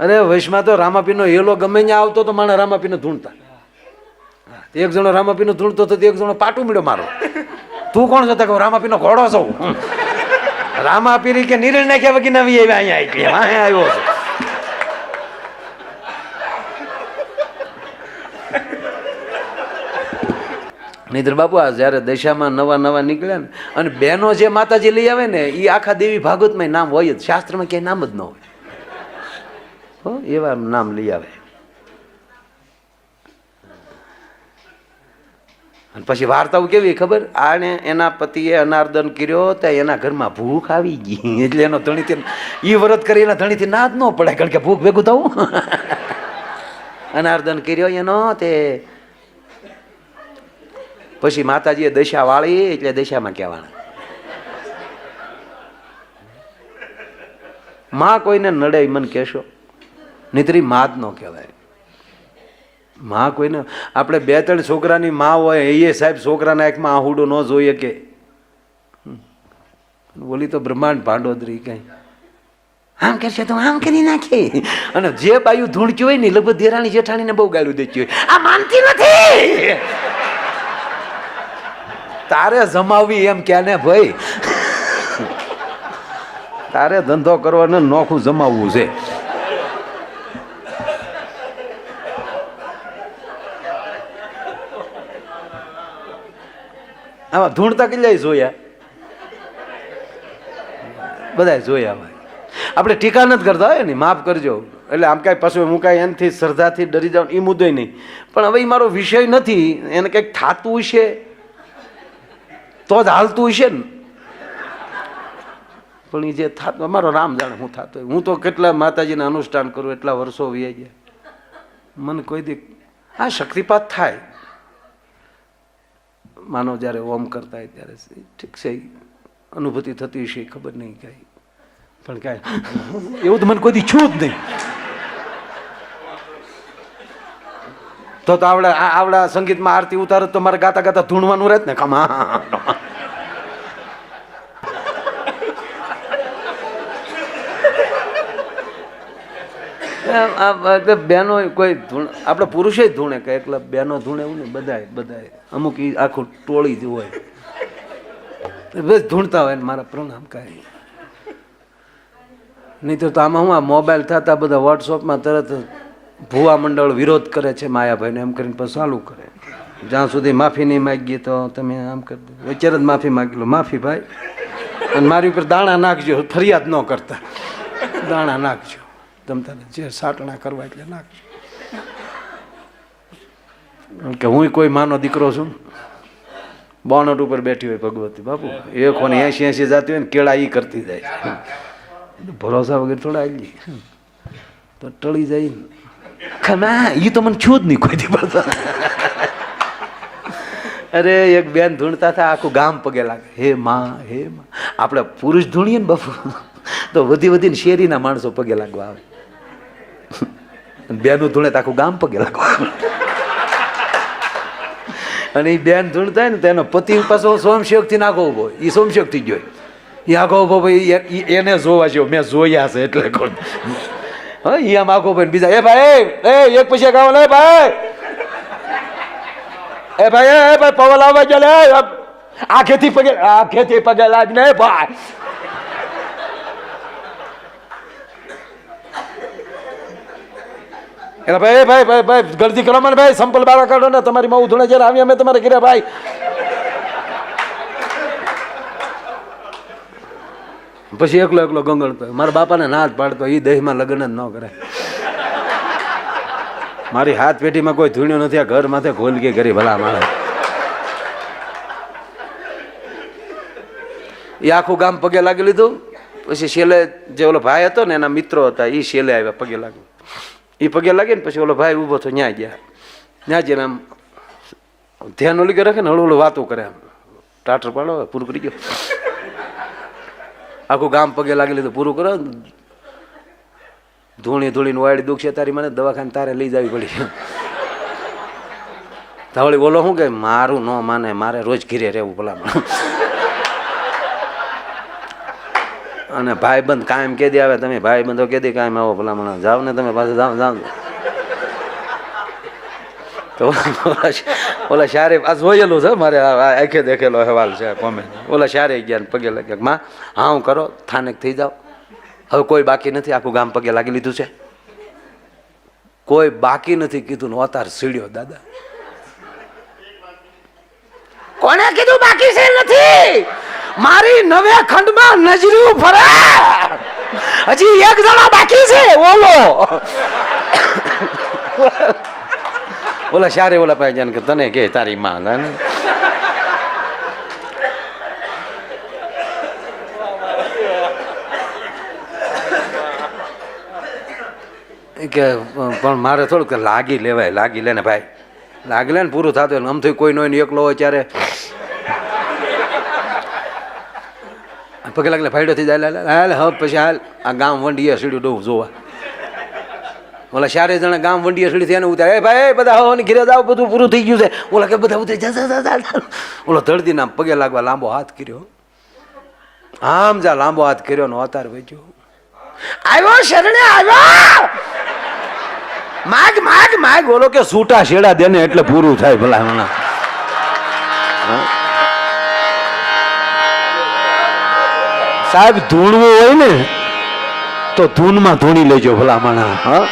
અરે વૈશમાં તો રામાપીનો હેલો ગમે ત્યાં આવતો તો માણસ રામાપીને ધૂણતા. એક જણો રામાપીનો ધૂણતો તો એક જણો પાટું મળ્યો મારો. તું કોણ છો? કે રામાપીનો ઘોડો છું. રામાપીરી કે નિર્ણય નાખ્યા વગી નવી અહીંયા આવ્યો છે. નહીતર બાપુ આ જયારે દશામાં નવા નવા નીકળ્યા ને અને બહેનો જે માતાજી લઈ આવે ને એ આખા દેવી ભાગવતમાં નામ હોય જ, શાસ્ત્રમાં ક્યાંય નામ જ ન હોય. એવા નામ લઈ આવે. અને પછી વાર્તાઓ કેવી ખબર? આને એના પતિએ અનાર્દન કર્યો ત્યાં એના ઘરમાં ભૂખ આવી ગઈ એટલે એનો ધણીથી એ વ્રત કરી એના ધણીથી ના જ ન પડે, કારણ કે ભૂખ ભેગું થવું. અનાર્દન કર્યો એનો તે પછી માતાજીએ દશા વાળી એટલે દશામાં કહેવાના. માં કોઈને નડે મને કહેશો, નહીતર માં જ ન કહેવાય. માં કોઈને આપણે 2-3 છોકરાની માં હોય એ સાહેબ છોકરાના આંખમાં આહુડું ન જોઈએ કે બોલી તો બ્રહ્માંડ ભાંડોદરી કઈ આમ કરશે તો આમ કરી નાખે. અને જે બાયું ધૂણક્યું હોય ને લગભગ દેરાણી જેઠાણીને બહુ ગાળું દેતી હોય, આ માનતી નથી. તારે જમાવવી એમ કે ને ભાઈ, તારે ધંધો કરવાનો નોખું જમાવવું છે. આમાં ધૂણતા કેટલાય જોયા, બધા જોયા ભાઈ. આપણે ટીકા નથી કરતા હોય ને, માફ કરજો. એટલે આમ કાંઈ પાછું હું કાંઈ એનાથી શ્રદ્ધાથી ડરી જાઉં એ મુદ્દો નહીં, પણ હવે એ મારો વિષય નથી. એને કંઈક થતું હશે તો જ હાલતું હશે ને. પણ એ જે થતું અમારો રામ જાણે હું થતો હોય. હું તો કેટલા માતાજીને અનુષ્ઠાન કરું, એટલા વર્ષો વી ગયા, મને કોઈ દી આ શક્તિપાત થાય. માનો જ્યારે ઓમ કરતા હોય ત્યારે ઠીક છે અનુભૂતિ થતી હશે, ખબર નહીં કાંઈ, પણ કાંઈ એવું તો મને કોઈ દી છું જ નહીં. તો આવડા સંગીતમાં આરતી ઉતારે તો મારે ગાતા ગાતા ધૂણવાનું રહે ને. કમા બહેનો કોઈ ધૂણ, આપણે પુરુષે ધૂણે કે એકલા બહેનો ધૂણે એવું ને, બધાય અમુક આખું ટોળી જ હોય, બસ ધૂણતા હોય ને મારા પ્રણામ કાંઈ નહીં. તો આમાં હું આ મોબાઈલ થતા બધા વોટ્સઅપમાં તરત ભુવા મંડળ વિરોધ કરે છે માયાભાઈને એમ કરીને પછી ચાલુ કરે. જ્યાં સુધી માફી નહીં માગીએ તો તમે આમ કરી દો, અત્યારે જ માફી માગી લો. માફી ભાઈ, અને મારી ઉપર દાણા નાખજો, ફરિયાદ ન કરતા, દાણા નાખજો. તમતાને જે સાટણા કરવા એટલે નાખજો. કે હું કોઈ માનો દીકરો છું, બોનટ ઉપર બેઠી હોય ભગવતી બાપુ, એ કોને 80 જાતી હોય ને કેળા ઈ કરતી જાય. ભરોસા વગર થોડા આવી તો ટળી જાય ને. ખમા એ તો મને છું જ નહીં કોઈ દી પડતા. અરે એક બેન ધૂણતા હતા, આખું ગામ પગે લાગે, હે માં હે માં. આપણે પુરુષ ધૂણીએ ને બાપુ તો વધીને શેરીના માણસો પગે લાગવા આવે. બેનું ધૂણે તો આખું ગામ પગે લાગવા આવે. અને એ બેન ધૂણતા ને તો એનો પતિ પાછો સોમશેક થી નાખો ઉભો, એ સોમશેક થી જોઈ, એ આખો ઉભો ભાઈ એને જોવા જેવો, મેં જોયા છે એટલે કોણ. હા એ આમ આખો ભાઈ બીજા, એ ભાઈ એક પછી ગાવ લે ભાઈ, એ ભાઈ પવન આવવા ચાલે, આખેથી પગે લાગ ને ભાઈ. એટલે ભાઈ ગળતી કરો મને ભાઈ, સંપલ બારા કાઢો ને, તમારી માં ધૂણે જયારે આવી અમે તમારે કર્યા ભાઈ. પછી એકલો ગંગણતો, મારા બાપાને ના જ પાડતો, એ દેહમાં લગ્ન જ ન કરે. મારી હાથ પેઢીમાં કોઈ ધૂણ્યો નથી, આ ઘર માથે ખોલ કે કરી ભલા મારે. એ આખું ગામ પગે લાગી લીધું. પછી છેલ્લે જે ઓલો ભાઈ હતો ને એના મિત્રો હતા, એ છેલ્લે આવ્યા પગે લાગ્યું. એ પગે લાગે ને પછી ઓલો ભાઈ ઊભો થયો, ન્યા ગયા. ન્યા જઈને આમ ધ્યાન ઓલી રાખે ને, હળવું વાતો કરે, આમ ટાટર પાડો, પૂરું કરી ગયો. આખું ગામ પગે લાગી લીધું, પૂરું કરો. ધૂણીને વાડી દુખ છે તારી, મને દવાખાને તારે લઈ જવી પડી. તાવળી બોલો શું કે મારું ન માને, મારે રોજ ઘીરે રહેવું ભલા. અને ભાઈબંધ કાયમ કેદી આવે, તમે ભાઈબંધો કેદી કાયમ આવો ભલામણા, જાઓ ને તમે પાછા જાઓ જાઓ. તો ઓલા શારે આ જોયેલું છે મારે, આંખે દેખેલો અહેવાલ છે કોમેન્ટ. ઓલા શારે ગયા ને પગે લાગ્યા, માં હા હું કરો સ્થાનિક થઈ જાઓ, હવે કોઈ બાકી નથી, આખું ગામ પગે લાગી લીધું છે, કોઈ બાકી નથી કીધું ને અતાર સીડ્યો દાદા. કોને કીધું બાકી છે નથી? મારી નવે ખંડમાં નજર્યું ફરે, હજી એક જણા બાકી છે. ઓલો ઓલા શારે ઓલા પાસે જાન કે તને કે તારી માં કે પણ મારે થોડુંક લાગી લેવાય, લાગી લે ને ભાઈ, લાગી લે ને પૂરું થતું. આમ થઈ કોઈ નો એકલો હોય ત્યારે પગે લાગલે ફાયડો થઈ જાય, હાલ હવે પછી હાલ આ ગામ વંડીએ સીડ્યું ડવું જોવા. ઓલા ચારે જણા ગામ વંડીએ સીડી થયા ને ઉતારે, ભાઈ બધા હો ઘેરે જાવ, બધું પૂરું થઈ ગયું છે. ઓલા કે બધા ઉતરી જા. ઓલો ધરતી નામ પગે લાગવા લાંબો હાથ કર્યો, આમ જા લાંબો હાથ કર્યો ને અતાર વેચ્યો, આવ્યો શરણે આવ્યો, માગ માગ માગ. ઓલો કે સૂટા શેડા દે ને એટલે પૂરું થાય. ભલા હમણાં સાહેબ ધૂણવું હોય ને તો ધૂનમાં ધૂણી લેજો ભલા માણા. હા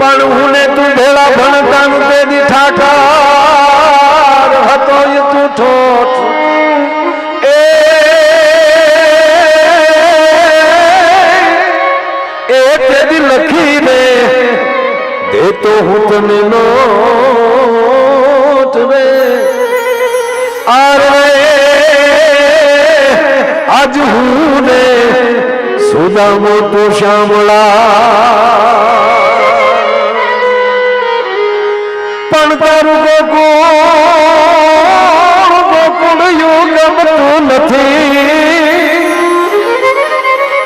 પણ હું ને તું ભેળા ભણતાનું તેની ઠાઠાર હતો તું ઠોઠ. એ તેદી લખીને દેતો હું તને નોટ રે. અરે આજ હું ને સુદામો તો શામળા, પણ તારું ગોકુળ યુગ ગમતું નથી,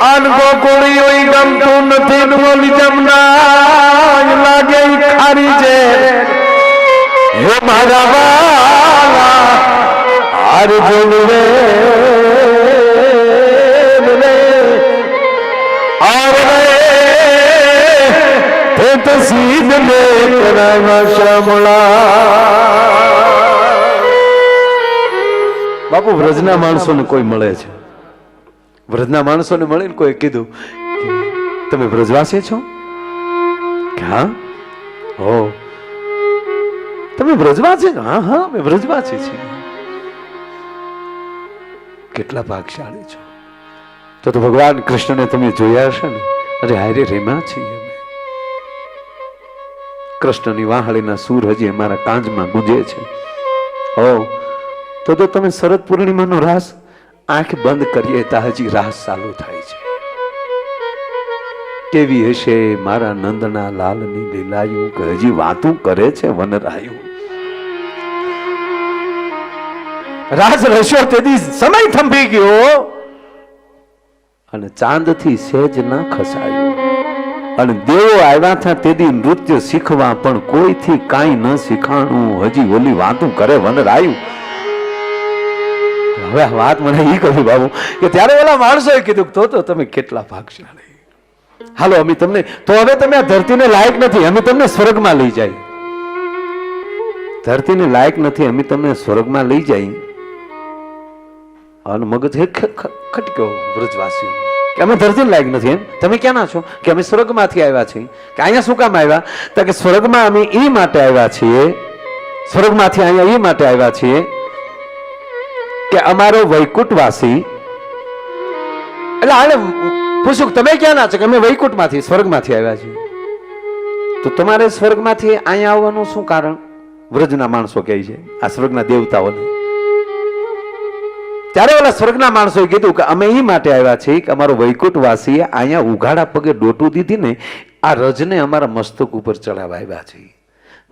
આન ગોકુળ યુગ ગમતું નથી. બોલી જમના લાગે ખારી છે હે મારા વાલા, હાર જોડવે સીધ ને બાપુ. વ્રજના માણસોને કોઈ મળે છે, વ્રજના માણસોને મળીને કોઈ કીધું તમે વ્રજવાસી છો? હા હો તમે વ્રજવાસી? હા હા અમે વ્રજવાસી છીએ. કેટલા ભાગશાળી છો. તો ભગવાન કૃષ્ણને તમે જોયા હશે ને, અરે હારે રેમા છીએ અમે. કૃષ્ણની વાહળીના સૂર હજી અમારા કાંજમાં ગુંજે છે. ઓ તો તમે શરદ પૂર્ણિમાનો રાસ આંખ બંધ કરીએ તો હજી રાસ ચાલુ થાય છે. કેવી હશે મારા નંદના લાલની લીલાયું કે હજી વાતું કરે છે વનરાયું. રાસ રસ્યો તેથી સમય થંભી ગયો અને ચાંદથી સેજ ના ખસાયું. અને દેવો આવ્યા હતા તેથી નૃત્ય શીખવા, પણ કોઈથી કાંઈ ન શીખાણું. હજી ઓલી વાતું કરે વનરાયું. હવે આ વાત મને ઈ કહ્યું બાબુ કે ત્યારે ઓલા માણસોએ કીધું તો તમે કેટલા ભાગશાળી. હાલો અમે તમને, તો હવે તમે આ ધરતીને લાયક નથી, અમે તમને સ્વર્ગમાં લઈ જાય. ધરતીને લાયક નથી, અમે તમને સ્વર્ગમાં લઈ જાય. અને મગજ ખટક્યો વ્રજવાસીઓ કે અમે ધરતી લાયક નથી. એમ તમે ક્યાંના છો? કે અમે સ્વર્ગમાંથી આવ્યા છીએ. કે અહીંયા શું કામ આવ્યા? તો કે સ્વર્ગમાં અમે એ માટે આવ્યા છીએ, સ્વર્ગમાંથી અહીંયા એ માટે આવ્યા છીએ કે અમારો વૈકુંઠવાસી, એટલે આને પૂછ્યું તમે ક્યાંના છો? કે અમે વૈકુંઠમાંથી સ્વર્ગમાંથી આવ્યા છીએ. તો તમારે સ્વર્ગમાંથી અહીંયા આવવાનું શું કારણ? વ્રજના માણસો કહે છે, આ સ્વર્ગના દેવતાઓને ત્યારે ઓલા સ્વર્ગના માણસોએ કીધું કે અમે એ માટે આવ્યા છીએ કે અમારો વૈકુંઠવાસીએ અહીંયા ઉઘાડા પગે ડોટું દીધી ને આ રજને અમારા મસ્તક ઉપર ચડાવવા આવ્યા છીએ.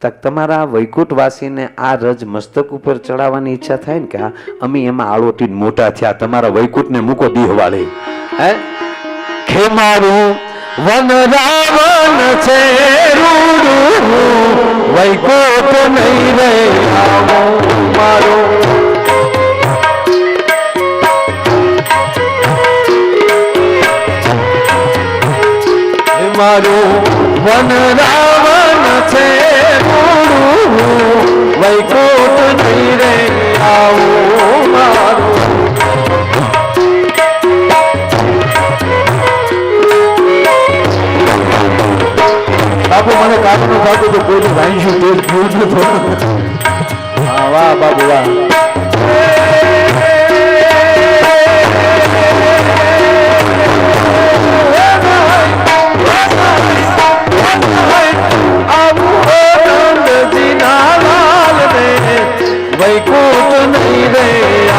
તક તમારા વૈકુંઠવાસીને આ રજ મસ્તક ઉપર ચડાવવાની ઈચ્છા થાય ને કે અમે એમાં આળોટીને મોટા થયા, તમારા વૈકુંઠને મૂકો દીહવાળે. હે ખેમારું વન રાવણ છે રૂડું વૈકુંઠ નહીં રે આવો મારો. મારું વન રાવણ છે વૈકુંઠ નહીં રે આવું મારું. બાપુ મને કાપનું થતું તો કોઈ ભાઈશું તે પીવું જ નતું. હા વાહ બાપુ વાહ. વૈકુંઠ નહીં રે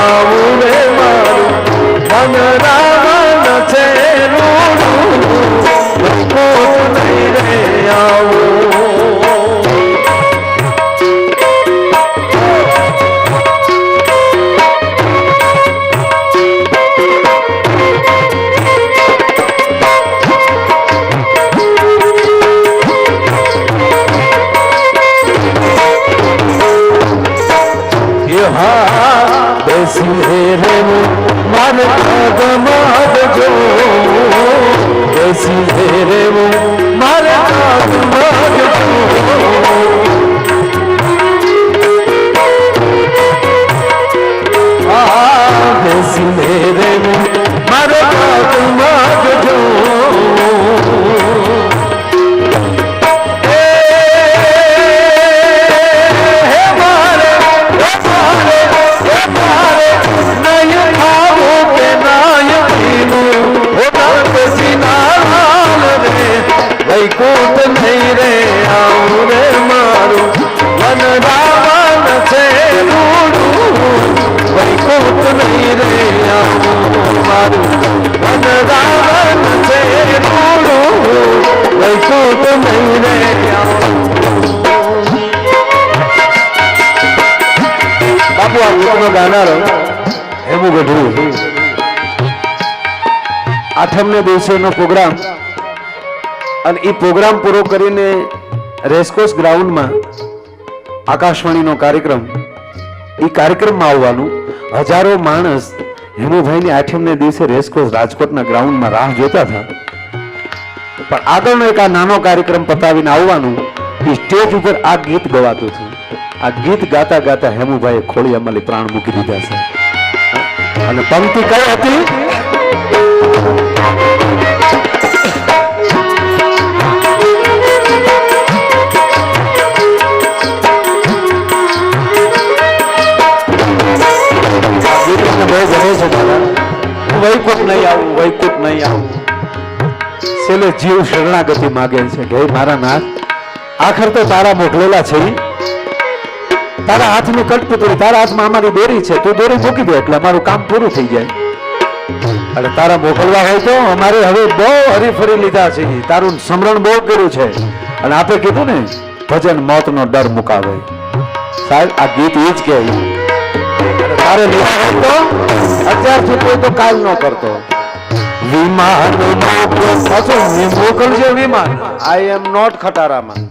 આવું રે મારું મન રાવણ છે રૂડું વૈકુંઠ નહીં રે આવું. બેસી રે મારે પગમાં જો બેસી રે મારે પગમાં જો બેસી રે મારે પગમાં જો વૈકુંઠ નહીં રે આવું રે મારું વન રાવણ છે રૂડું વૈકુંઠ નહીં રે આવું મારું વન રાવણ છે રૂડું વૈકુંઠ નહીં રે આવું. બાપુ આ ગીતનો ગાનારો હેમુ ગઢવી. આઠમને દિવસેનો પ્રોગ્રામ અને એ પ્રોગ્રામ પૂરો કરીને રેસકોર્સ ગ્રાઉન્ડમાં આકાશવાણીનો કાર્યક્રમ, એ કાર્યક્રમમાં આવવાનું હજારો માણસ હેમુભાઈની આઠમને દિવસે રેસકોર્સ રાજકોટના ગ્રાઉન્ડમાં રાહ જોતા હતા. પણ આગળનો એક આ નાનો કાર્યક્રમ પતાવીને આવવાનું એ સ્ટેજ ઉપર આ ગીત ગવાતું હતું. આ ગીત ગાતા ગાતા હેમુભાઈએ ખોડિયામાં પ્રાણ મૂકી દીધા છે. અને પંક્તિ કઈ હતી? વૈકુંઠ નહીં આવું, વૈકુંઠ નહીં આવું. છેલ્લે જીવ શરણાગતિ માગે છે કે મારા નાથ, આખર તો તારા મોકલેલા છે, તારા હાથની કઠપુતળી, તારા હાથમાં અમારી દોરી છે, તું દોરી મૂકી દે એટલે અમારું કામ પૂરું થઈ જાય. અને તારા મોકલવા હોય તો અમારે હવે બહુ હરીફરી લીધા છે, તારું સ્મરણ બહુ કર્યું છે. અને આપે કીધું ને ભજન મોતનો ડર મુકાવે. સાહેબ આ ગીત એ જ કહે તારે લીધા તો અત્યારથી કોઈ તો કાલ ન કરતો. વિમાન મોકલજો વિમાન. આઈ એમ નોટ ખટારામાં.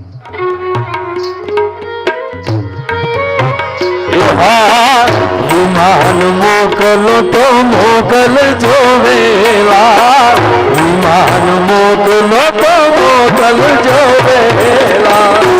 વિમાન મોકલો તો મોકલજો વેલા, વિમાન મોકલો તો મોકલજો વેલા.